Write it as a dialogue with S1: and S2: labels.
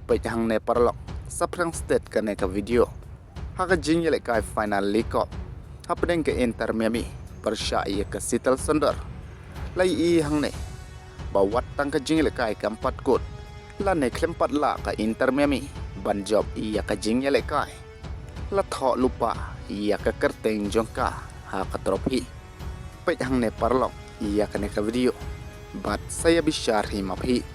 S1: hang ne parlok saprang state ka ne ka video haka jing yele kai final league hapdeng ke Inter Miami persya ia ke Seattle Sonder lai i hang ne bawat tang ka jing yele kai ka 4 kod la ne klempat la ka Inter Miami ban job ia ka jing yele kai la tho lupa ia ka kerteng jongka ha ka trofi hang ne parlok ia ka ne ka video bat saya bisyar hi mapi